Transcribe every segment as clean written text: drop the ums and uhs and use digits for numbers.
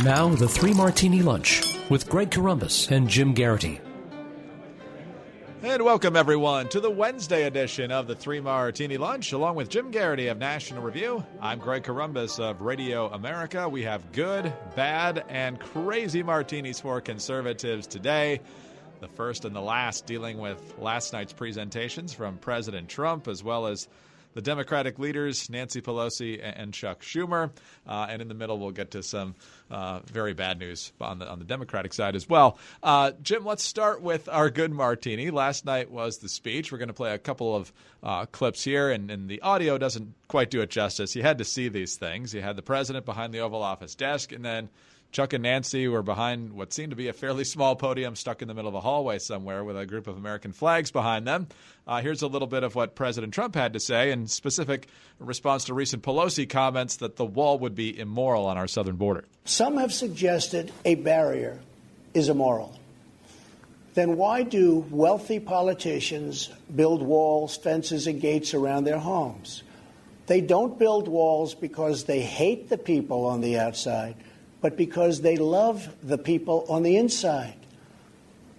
Now, the Three Martini Lunch with Greg Corombos and Jim Geraghty. And welcome, everyone, to the Wednesday edition of the Three Martini Lunch, along with Jim Geraghty of National Review. I'm Greg Corombos of Radio America. We have good, bad, and crazy martinis for conservatives today. The first and the last dealing with last night's presentations from President Trump, as well as the Democratic leaders, Nancy Pelosi and Chuck Schumer. And in the middle, we'll get to some very bad news on the Democratic side as well. Jim, let's start with our good martini. Last night was the speech. We're going to play a couple of clips here, and the audio doesn't quite do it justice. You had to see these things. You had the president behind the Oval Office desk, and then Chuck and Nancy were behind what seemed to be a fairly small podium stuck in the middle of a hallway somewhere with a group of American flags behind them. Here's a little bit of what President Trump had to say in specific response to recent Pelosi comments that the wall would be immoral on our southern border. Some have suggested a barrier is immoral. Then why do wealthy politicians build walls, fences, and gates around their homes? They don't build walls because they hate the people on the outside, but because they love the people on the inside.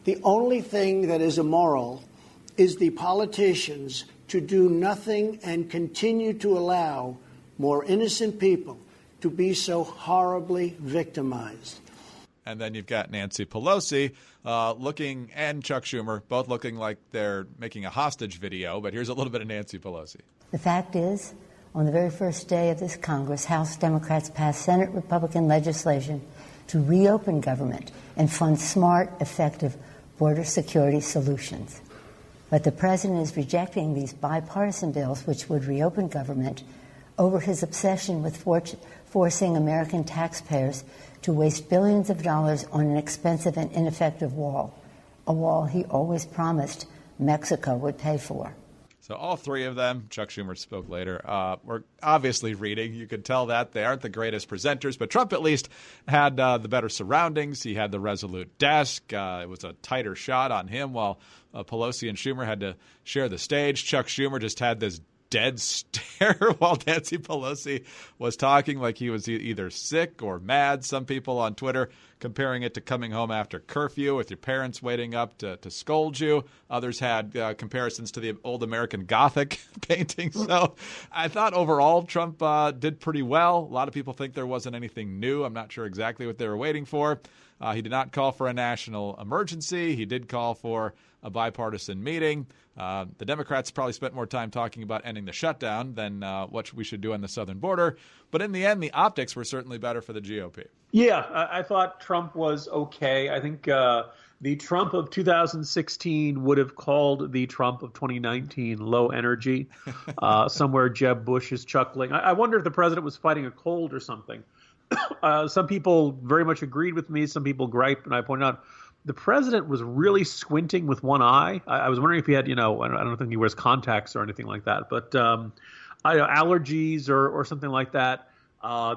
The only thing that is immoral is the politicians to do nothing and continue to allow more innocent people to be so horribly victimized. And then you've got Nancy Pelosi looking, and Chuck Schumer, both looking like they're making a hostage video. But here's a little bit of Nancy Pelosi. The fact is, on the very first day of this Congress, House Democrats passed Senate Republican legislation to reopen government and fund smart, effective border security solutions. But the president is rejecting these bipartisan bills which would reopen government over his obsession with forcing American taxpayers to waste billions of dollars on an expensive and ineffective wall, a wall he always promised Mexico would pay for. So all three of them, Chuck Schumer spoke later, were obviously reading. You could tell that they aren't the greatest presenters, but Trump at least had the better surroundings. He had the resolute desk. It was a tighter shot on him while Pelosi and Schumer had to share the stage. Chuck Schumer just had this dead stare while Nancy Pelosi was talking like he was either sick or mad. Some people on Twitter comparing it to coming home after curfew with your parents waiting up to scold you. Others had comparisons to the old American Gothic painting. So I thought overall Trump did pretty well. A lot of people think there wasn't anything new. I'm not sure exactly what they were waiting for. He did not call for a national emergency. He did call for a bipartisan meeting. The Democrats probably spent more time talking about ending the shutdown than what we should do on the southern border. But in the end, the optics were certainly better for the GOP. Yeah, I thought Trump was okay. I think the Trump of 2016 would have called the Trump of 2019 low energy. Somewhere Jeb Bush is chuckling. I wonder if the president was fighting a cold or something. Some people very much agreed with me. Some people griped, and I pointed out the president was really squinting with one eye. I was wondering if he had, I don't think he wears contacts or anything like that, but allergies or something like that.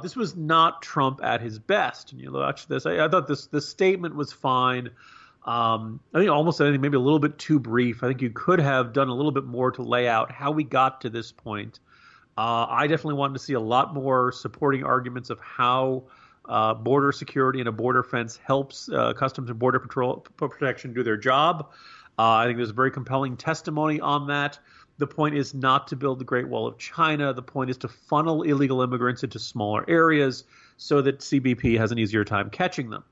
This was not Trump at his best. And you watch this. I thought this statement was fine. I think almost anything, maybe a little bit too brief. I think you could have done a little bit more to lay out how we got to this point. I definitely wanted to see a lot more supporting arguments of how border security and a border fence helps Customs and Border Protection do their job. I think there's very compelling testimony on that. The point is not to build the Great Wall of China. The point is to funnel illegal immigrants into smaller areas so that CBP has an easier time catching them.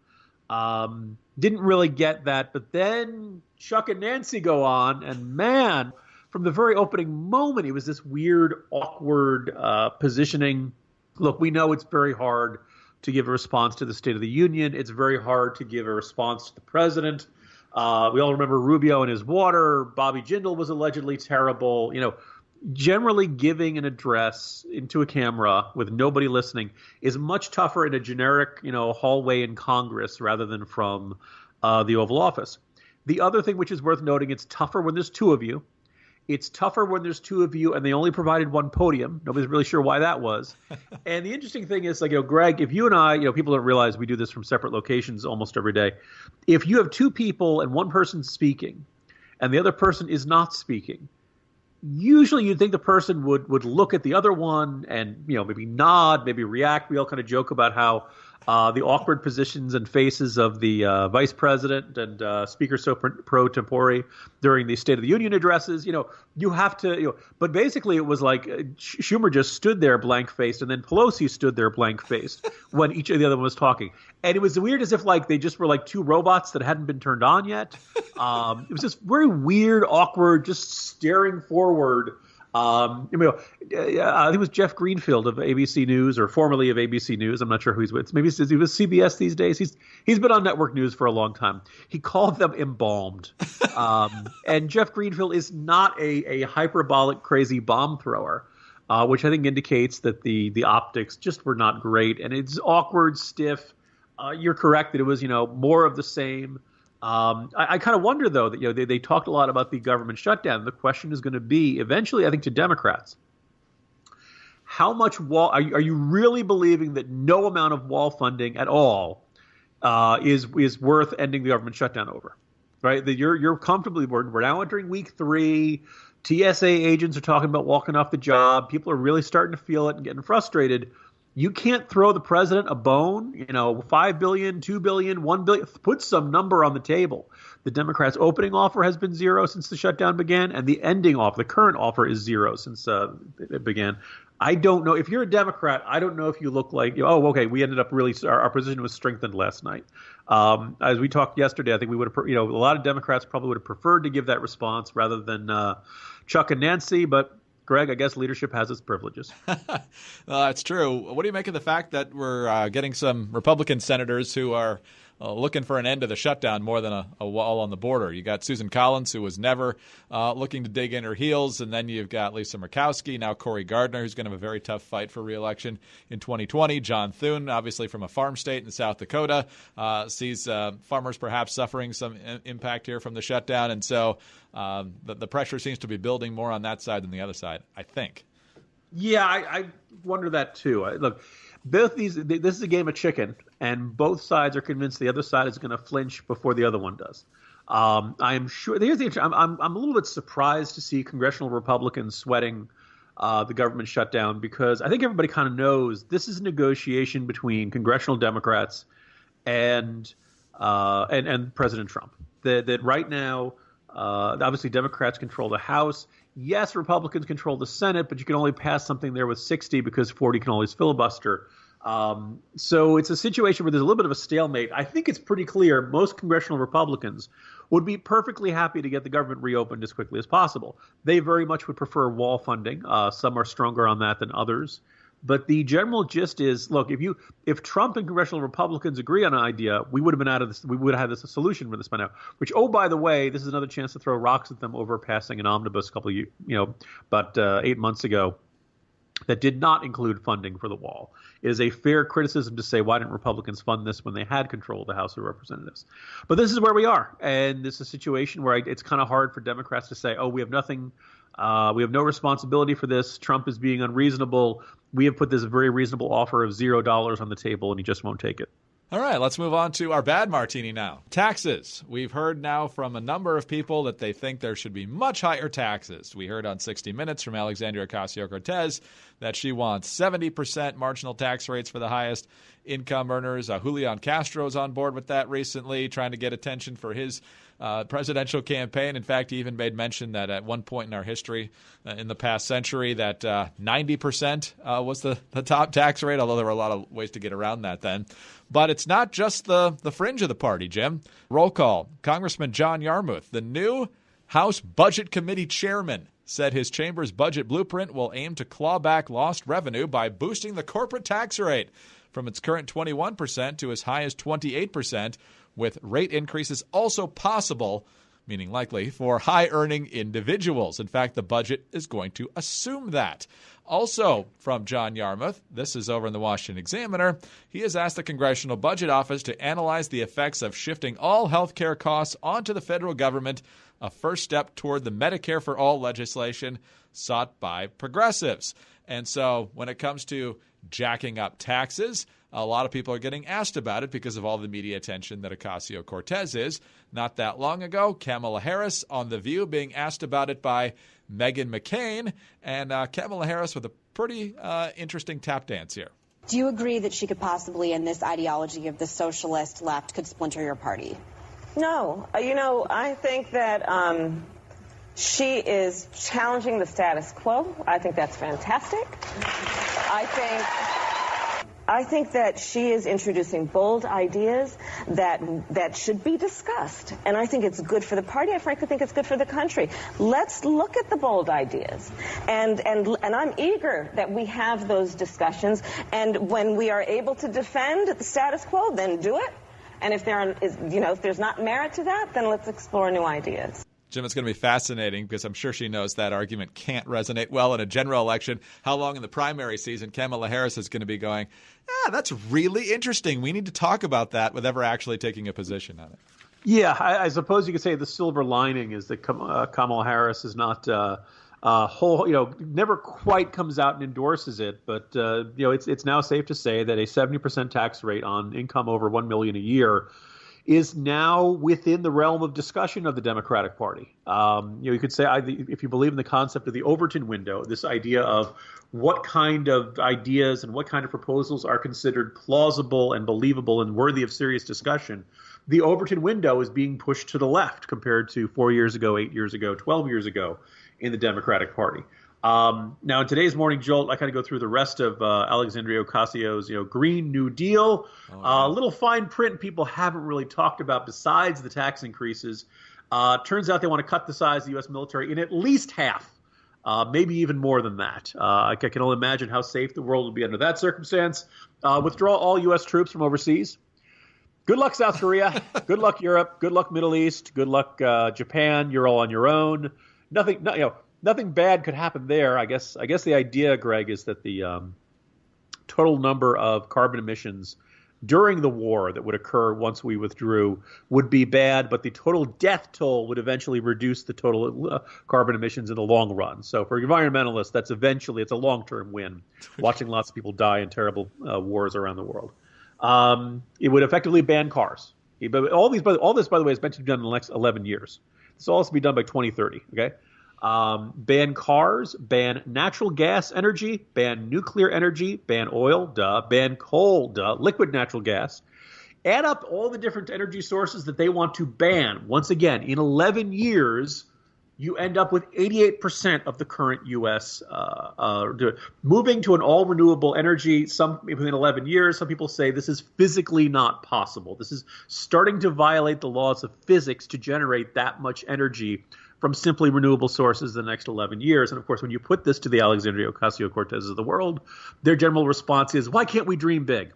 Didn't really get that. But then Chuck and Nancy go on, and man, from the very opening moment, it was this weird, awkward positioning. Look, we know it's very hard to give a response to the State of the Union. It's very hard to give a response to the president. We all remember Rubio and his water. Bobby Jindal was allegedly terrible. Generally giving an address into a camera with nobody listening is much tougher in a generic, hallway in Congress rather than from the Oval Office. The other thing which is worth noting, it's tougher when there's two of you. It's tougher when there's two of you and they only provided one podium. Nobody's really sure why that was. And the interesting thing is, Greg, if you and I, people don't realize we do this from separate locations almost every day. If you have two people and one person's speaking and the other person is not speaking, usually you'd think the person would look at the other one and, maybe nod, maybe react. We all kind of joke about how the awkward positions and faces of the vice president and Speaker pro tempore during the State of the Union addresses. You have to, but basically it was like Schumer just stood there blank-faced, and then Pelosi stood there blank-faced when each of the other one was talking. And it was weird, as if like they just were like two robots that hadn't been turned on yet. It was just very weird, awkward, just staring forward. I think it was Jeff Greenfield of ABC News, or formerly of ABC News. I'm not sure who he's with. Maybe he was CBS these days. He's been on network news for a long time. He called them embalmed. And Jeff Greenfield is not a hyperbolic, crazy bomb thrower, which I think indicates that the optics just were not great. And it's awkward, stiff. You're correct that it was, more of the same. I kind of wonder, though, that they talked a lot about the government shutdown. The question is going to be eventually, I think, to Democrats, how much wall are you really believing that no amount of wall funding at all is worth ending the government shutdown over? Right? That you're comfortably we're now entering week 3. TSA agents are talking about walking off the job. People are really starting to feel it and getting frustrated. You can't throw the president a bone, $5 billion, $2 billion, $1 billion. Put some number on the table. The Democrats' opening offer has been zero since the shutdown began, and the ending offer, the current offer, is zero since it began. I don't know. If you're a Democrat, I don't know if you look like, okay, we ended up really, our position was strengthened last night. As we talked yesterday, I think we would have, a lot of Democrats probably would have preferred to give that response rather than Chuck and Nancy, but Greg, I guess leadership has its privileges. That's true. What do you make of the fact that we're getting some Republican senators who are looking for an end to the shutdown more than a wall on the border? You got Susan Collins, who was never looking to dig in her heels, and then you've got Lisa Murkowski, now Cory Gardner, who's going to have a very tough fight for re-election in 2020. John Thune, obviously from a farm state in South Dakota, sees farmers perhaps suffering some impact here from the shutdown, and so the pressure seems to be building more on that side than the other side, I think. Yeah, I wonder that too. Look, both this is a game of chicken, and both sides are convinced the other side is going to flinch before the other one does. I am sure. I'm a little bit surprised to see congressional Republicans sweating the government shutdown, because I think everybody kind of knows this is a negotiation between congressional Democrats and President Trump. That right now, obviously Democrats control the House. Yes, Republicans control the Senate, but you can only pass something there with 60 because 40 can always filibuster. So it's a situation where there's a little bit of a stalemate. I think it's pretty clear most congressional Republicans would be perfectly happy to get the government reopened as quickly as possible. They very much would prefer wall funding. Some are stronger on that than others. But the general gist is, look, if Trump and congressional Republicans agree on an idea, we would have been out of this. We would have had a solution for this by now. Which, by the way, this is another chance to throw rocks at them over passing an omnibus about 8 months ago that did not include funding for the wall. It is a fair criticism to say, why didn't Republicans fund this when they had control of the House of Representatives? But this is where we are, and this is a situation where it's kind of hard for Democrats to say, we have nothing. We have no responsibility for this. Trump is being unreasonable. We have put this very reasonable offer of $0 on the table, and he just won't take it. All right, let's move on to our bad martini now. Taxes. We've heard now from a number of people that they think there should be much higher taxes. We heard on 60 Minutes from Alexandria Ocasio-Cortez that she wants 70% marginal tax rates for the highest income earners. Julian Castro's on board with that recently, trying to get attention for his presidential campaign. In fact, he even made mention that at one point in our history in the past century that 90% was the top tax rate, although there were a lot of ways to get around that then. But it's not just the fringe of the party, Jim. Roll call. Congressman John Yarmuth, the new House Budget Committee chairman, said his chamber's budget blueprint will aim to claw back lost revenue by boosting the corporate tax rate from its current 21% to as high as 28%, with rate increases also possible, meaning likely, for high-earning individuals. In fact, the budget is going to assume that. Also from John Yarmuth, this is over in the Washington Examiner, he has asked the Congressional Budget Office to analyze the effects of shifting all health care costs onto the federal government, a first step toward the Medicare for All legislation sought by progressives. And so when it comes to jacking up taxes, a lot of people are getting asked about it because of all the media attention that Ocasio-Cortez is. Not that long ago, Kamala Harris on The View being asked about it by Meghan McCain, and Kamala Harris with a pretty interesting tap dance here. Do you agree that she could possibly, in this ideology of the socialist left, could splinter your party? No. I think that she is challenging the status quo. I think that's fantastic. I think that she is introducing bold ideas that should be discussed. And I think it's good for the party. I frankly think it's good for the country. Let's look at the bold ideas. And I'm eager that we have those discussions. And when we are able to defend the status quo, then do it. And if there's not merit to that, then let's explore new ideas. Jim, it's going to be fascinating because I'm sure she knows that argument can't resonate well in a general election. How long in the primary season Kamala Harris is going to be going, that's really interesting. We need to talk about that with ever actually taking a position on it. Yeah, I suppose you could say the silver lining is that Kamala Harris is not never quite comes out and endorses it. But, it's now safe to say that a 70% tax rate on income over $1 million a year is now within the realm of discussion of the Democratic Party. You could say, if you believe in the concept of the Overton window, this idea of what kind of ideas and what kind of proposals are considered plausible and believable and worthy of serious discussion, the Overton window is being pushed to the left compared to 4 years ago, 8 years ago, 12 years ago in the Democratic Party. Now, in today's Morning Jolt, I kind of go through the rest of Alexandria Ocasio-Cortez's, Green New Deal. Little fine print people haven't really talked about besides the tax increases. Turns out they want to cut the size of the U.S. military in at least half, maybe even more than that. I can only imagine how safe the world would be under that circumstance. Withdraw all U.S. troops from overseas. Good luck, South Korea. Good luck, Europe. Good luck, Middle East. Good luck, Japan. You're all on your own. Nothing bad could happen there. I guess the idea, Greg, is that the total number of carbon emissions during the war that would occur once we withdrew would be bad, but the total death toll would eventually reduce the total carbon emissions in the long run. So for environmentalists, it's a long-term win, watching lots of people die in terrible wars around the world. It would effectively ban cars. But all this, by the way, is meant to be done in the next 11 years. This will also be done by 2030, okay? Ban cars, ban natural gas energy, ban nuclear energy, ban oil, ban coal, liquid natural gas. Add up all the different energy sources that they want to ban. Once again, in 11 years, you end up with 88% of the current U.S. Moving to an all-renewable energy within 11 years. Some people say this is physically not possible. This is starting to violate the laws of physics to generate that much energy from simply renewable sources in the next 11 years. And, of course, when you put this to the Alexandria Ocasio-Cortez of the world, their general response is, why can't we dream big?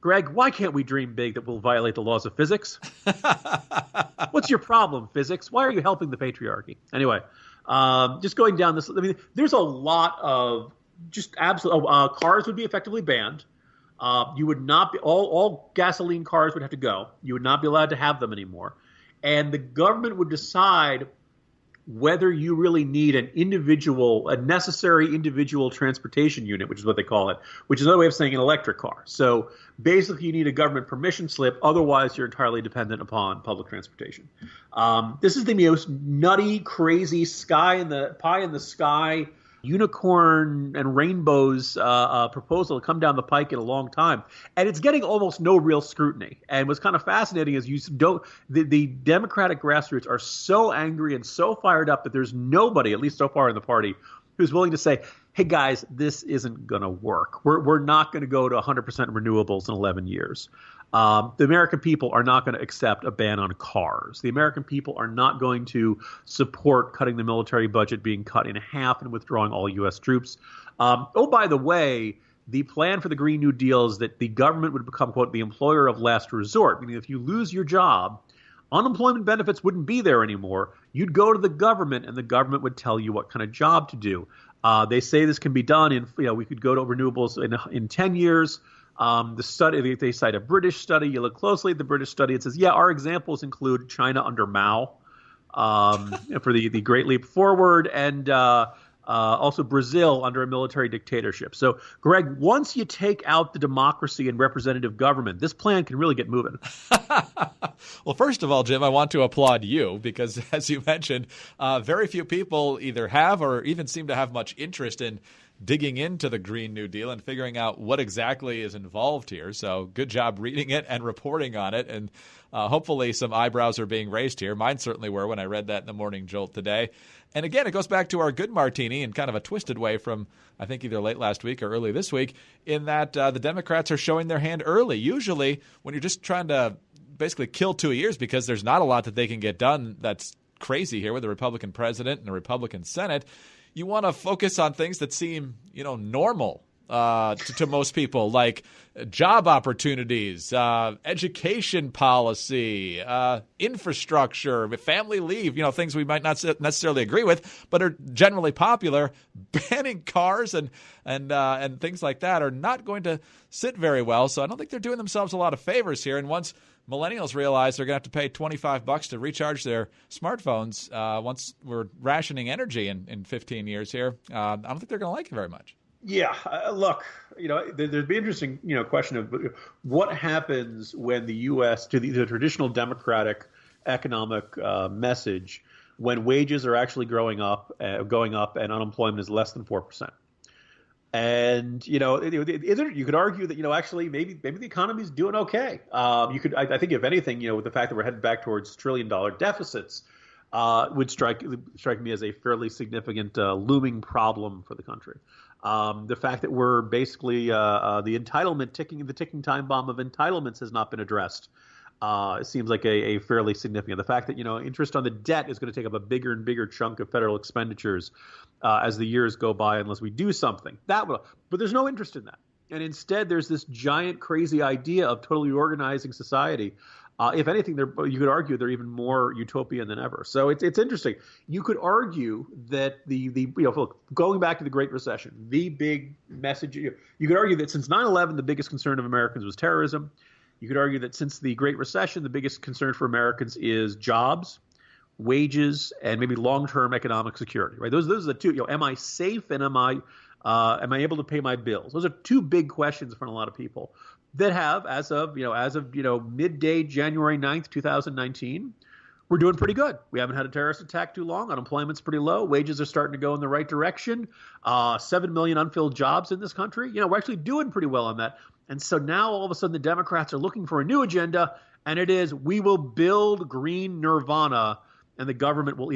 Greg, why can't we dream big that will violate the laws of physics? What's your problem, physics? Why are you helping the patriarchy? Anyway, just going down this, there's a lot of just absolute cars would be effectively banned. You would not be all gasoline cars would have to go. You would not be allowed to have them anymore. And the government would decide whether you really need a necessary individual transportation unit, which is what they call it, which is another way of saying an electric car. So basically you need a government permission slip. Otherwise, you're entirely dependent upon public transportation. This is the most nutty, crazy pie in the sky, unicorn and rainbows proposal to come down the pike in a long time. And it's getting almost no real scrutiny. And what's kind of fascinating is the Democratic grassroots are so angry and so fired up that there's nobody, at least so far in the party, who's willing to say, hey, guys, this isn't going to work. We're not going to go to 100% renewables in 11 years. The American people are not going to accept a ban on cars. The American people are not going to support cutting the military budget being cut in half and withdrawing all U.S. troops. By the way, the plan for the Green New Deal is that the government would become, quote, the employer of last resort, meaning if you lose your job, unemployment benefits wouldn't be there anymore. You'd go to the government, and the government would tell you what kind of job to do. They say this can be done we could go to renewables in 10 years. The study, they cite a British study. You look closely at the British study. It says, our examples include China under Mao for the Great Leap Forward, and also Brazil under a military dictatorship. So, Greg, once you take out the democracy and representative government, this plan can really get moving. Well, first of all, Jim, I want to applaud you because, as you mentioned, very few people either have or even seem to have much interest in digging into the Green New Deal and figuring out what exactly is involved here. So good job reading it and reporting on it. And hopefully some eyebrows are being raised here. Mine certainly were when I read that in the Morning Jolt today. And again, it goes back to our good martini in kind of a twisted way from, I think, either late last week or early this week, in that the Democrats are showing their hand early. Usually when you're just trying to basically kill 2 years because there's not a lot that they can get done that's crazy here with a Republican president and a Republican Senate, you want to focus on things that seem, normal to most people, like job opportunities, education policy, infrastructure, family leave, things we might not necessarily agree with, but are generally popular. Banning cars and things like that are not going to sit very well. So I don't think they're doing themselves a lot of favors here. And once millennials realize they're going to have to pay $25 to recharge their smartphones once we're rationing energy in 15 years here, I don't think they're going to like it very much. Yeah, look, there'd be an interesting, question of what happens when the U.S. to the traditional Democratic economic message when wages are actually going up and unemployment is less than 4%. And, you could argue that, actually maybe the economy's doing okay. I think if anything, with the fact that we're headed back towards $1 trillion deficits would strike me as a fairly significant looming problem for the country. The fact that we're basically the ticking time bomb of entitlements has not been addressed. It seems like a fairly significant. The fact that, interest on the debt is going to take up a bigger and bigger chunk of federal expenditures as the years go by unless we do something. But there's no interest in that. And instead, there's this giant, crazy idea of totally organizing society. If anything, you could argue they're even more utopian than ever. So it's interesting. You could argue that going back to the Great Recession, the big message, you could argue that since 9/11, the biggest concern of Americans was terrorism. You could argue that since the Great Recession, the biggest concern for Americans is jobs, wages, and maybe long-term economic security. Right? Those are the two. Am I safe and am I able to pay my bills? Those are two big questions for a lot of people that have, as of midday January 9th, 2019, we're doing pretty good. We haven't had a terrorist attack too long. Unemployment's pretty low. Wages are starting to go in the right direction. 7 million unfilled jobs in this country. We're actually doing pretty well on that. And so now all of a sudden the Democrats are looking for a new agenda, and it is we will build green nirvana, and the government will,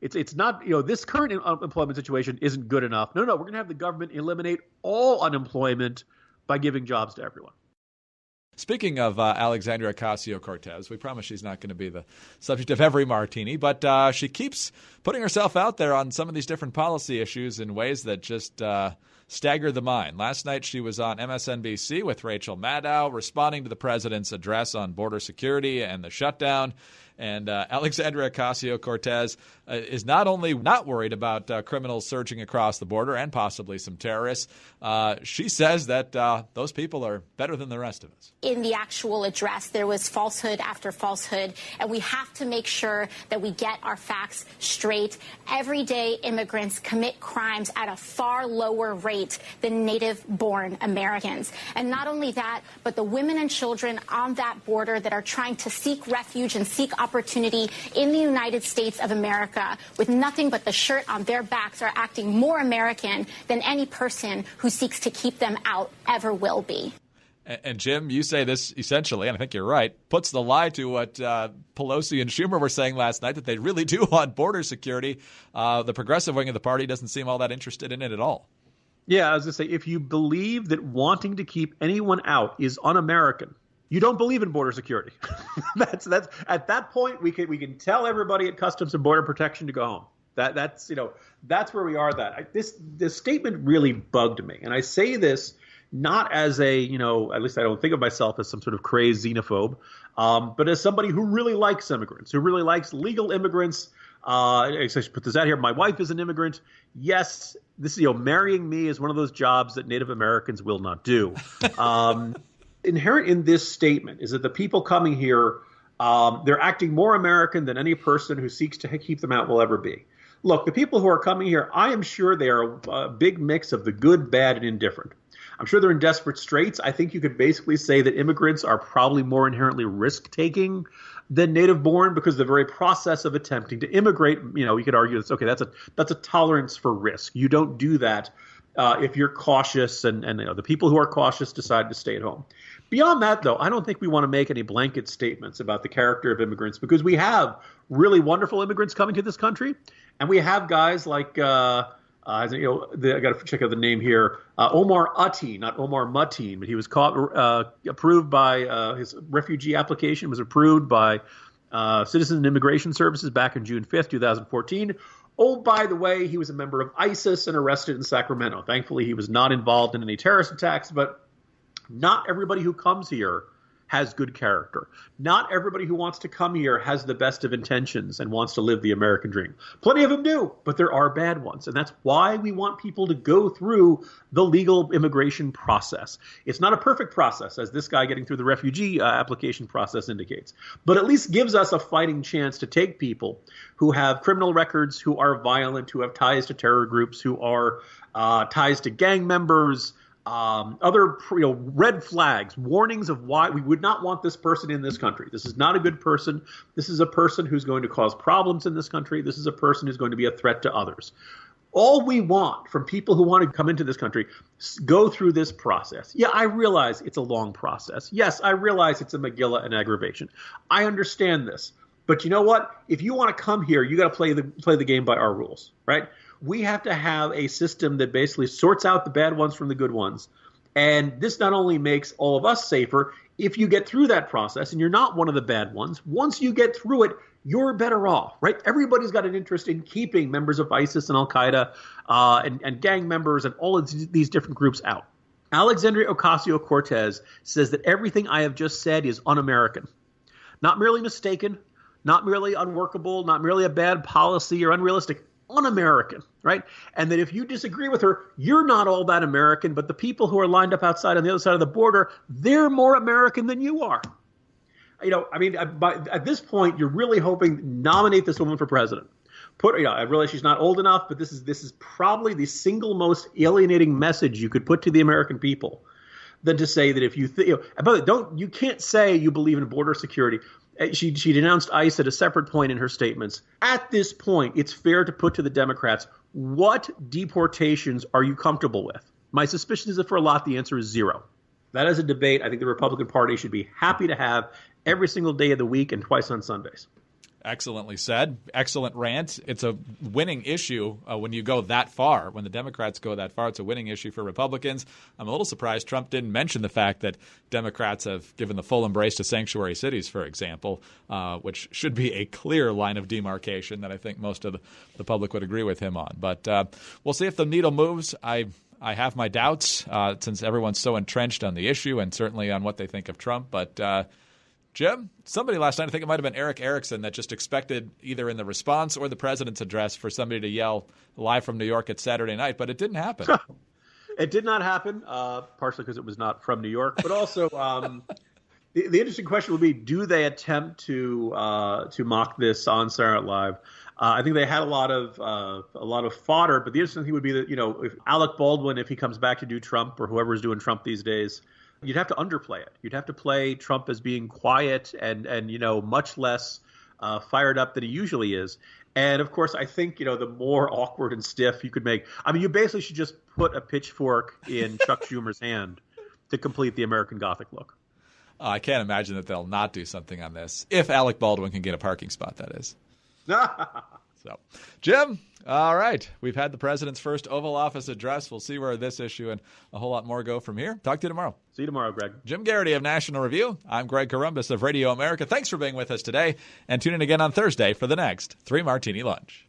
it's not, this current employment situation isn't good enough. No, we're going to have the government eliminate all unemployment by giving jobs to everyone. Speaking of Alexandria Ocasio-Cortez, we promise she's not going to be the subject of every martini, but she keeps putting herself out there on some of these different policy issues in ways that just stagger the mind. Last night she was on MSNBC with Rachel Maddow responding to the president's address on border security and the shutdown. And Alexandria Ocasio-Cortez is not only not worried about criminals surging across the border and possibly some terrorists, she says that those people are better than the rest of us. In the actual address, there was falsehood after falsehood, and we have to make sure that we get our facts straight. Everyday immigrants commit crimes at a far lower rate than native-born Americans. And not only that, but the women and children on that border that are trying to seek refuge and seek opportunity in the United States of America with nothing but the shirt on their backs are acting more American than any person who seeks to keep them out ever will be. And Jim, you say this essentially, and I think you're right, puts the lie to what Pelosi and Schumer were saying last night, that they really do want border security. The progressive wing of the party doesn't seem all that interested in it at all. Yeah, I was going to say, if you believe that wanting to keep anyone out is un-American, you don't believe in border security. That's at that point we can tell everybody at Customs and Border Protection to go home. That's where we are. This statement really bugged me, and I say this not as at least I don't think of myself as some sort of crazed xenophobe, but as somebody who really likes immigrants, who really likes legal immigrants. I should put this out here. My wife is an immigrant. Yes, this marrying me is one of those jobs that Native Americans will not do. Inherent in this statement is that the people coming here, they're acting more American than any person who seeks to keep them out will ever be. Look, the people who are coming here, I am sure they are a big mix of the good, bad, and indifferent. I'm sure they're in desperate straits. I think you could basically say that immigrants are probably more inherently risk-taking than native-born, because the very process of attempting to immigrate, you could argue that's okay. That's a tolerance for risk. You don't do that if you're cautious and the people who are cautious decide to stay at home. Beyond that, though, I don't think we want to make any blanket statements about the character of immigrants, because we have really wonderful immigrants coming to this country. And we have guys like, I got to check out the name here, Omar Atin, not Omar Mateen, but he was approved by his refugee application was approved by Citizens and Immigration Services back in June 5th, 2014. Oh, by the way, he was a member of ISIS and arrested in Sacramento. Thankfully, he was not involved in any terrorist attacks, but not everybody who comes here has good character. Not everybody who wants to come here has the best of intentions and wants to live the American dream. Plenty of them do, but there are bad ones. And that's why we want people to go through the legal immigration process. It's not a perfect process, as this guy getting through the refugee application process indicates, but at least gives us a fighting chance to take people who have criminal records, who are violent, who have ties to terror groups, who are ties to gang members, other red flags, warnings of why we would not want this person in this country. This is not a good person. This is a person who's going to cause problems in this country. This is a person who's going to be a threat to others. All we want from people who want to come into this country, go through this process. Yeah, I realize it's a long process. Yes, I realize it's a Megillah and aggravation. I understand this. But you know what? If you want to come here, you got to play the game by our rules, right? We have to have a system that basically sorts out the bad ones from the good ones. And this not only makes all of us safer, if you get through that process and you're not one of the bad ones, once you get through it, you're better off, right? Everybody's got an interest in keeping members of ISIS and Al-Qaeda and gang members and all of these different groups out. Alexandria Ocasio-Cortez says that everything I have just said is un-American. Not merely mistaken, not merely unworkable, not merely a bad policy or unrealistic. Un-American, right? And that if you disagree with her, you're not all that American, but the people who are lined up outside on the other side of the border, they're more American than you are. At this point, you're really hoping nominate this woman for president. I realize she's not old enough, but this is probably the single most alienating message you could put to the American people than to say that if you you can't say you believe in border security. She denounced ICE at a separate point in her statements. At this point, it's fair to put to the Democrats, what deportations are you comfortable with? My suspicion is that for a lot, the answer is zero. That is a debate I think the Republican Party should be happy to have every single day of the week and twice on Sundays. Excellently said. Excellent rant. It's a winning issue when you go that far. When the Democrats go that far, it's a winning issue for Republicans. I'm a little surprised Trump didn't mention the fact that Democrats have given the full embrace to sanctuary cities, for example, which should be a clear line of demarcation that I think most of the public would agree with him on. But we'll see if the needle moves. I have my doubts since everyone's so entrenched on the issue and certainly on what they think of Trump. But Jim, somebody last night, I think it might have been Eric Erickson, that just expected either in the response or the president's address for somebody to yell live from New York at Saturday night, but it didn't happen. It did not happen, partially because it was not from New York, but also the interesting question will be, do they attempt to mock this on Saturday Night Live? I think they had a lot of fodder, but the interesting thing would be that, if Alec Baldwin, if he comes back to do Trump or whoever's doing Trump these days, you'd have to underplay it. You'd have to play Trump as being quiet and much less fired up than he usually is. And of course, I think, the more awkward and stiff you could make. I mean, you basically should just put a pitchfork in Chuck Schumer's hand to complete the American Gothic look. I can't imagine that they'll not do something on this. If Alec Baldwin can get a parking spot, that is. So, Jim, all right. We've had the president's first Oval Office address. We'll see where this issue and a whole lot more go from here. Talk to you tomorrow. See you tomorrow, Greg. Jim Geraghty of National Review. I'm Greg Corombos of Radio America. Thanks for being with us today, and tune in again on Thursday for the next 3 Martini Lunch.